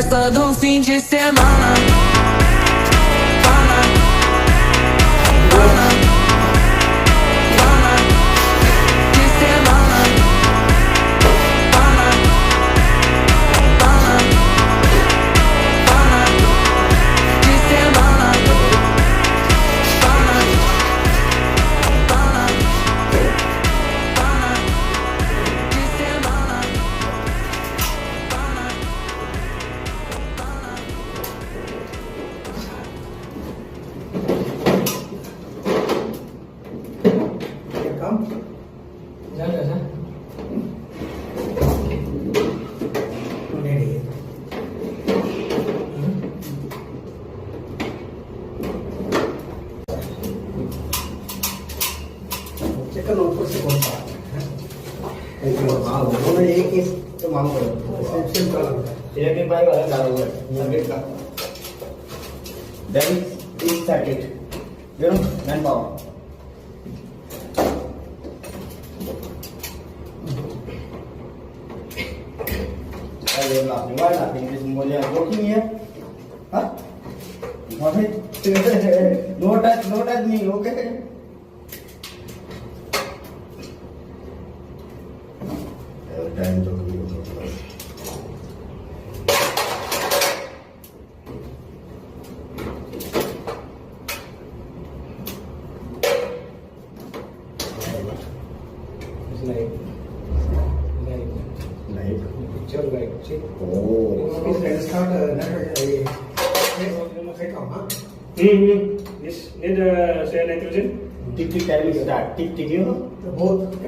festa do fim de semana. Chicken ऊपर से कौन सा एक तो मांग करो सिंपल एक एक बाइक वाला डालो सर्किट का then is circuit you know man power अरे laughing why laughing this मुझे joking है हाँ no touch me okay time तो कभी होता है लाइट पिक्चर लाइट चेक ओ इसका start This need say nitrogen. Tick tick time start tick tick you बहुत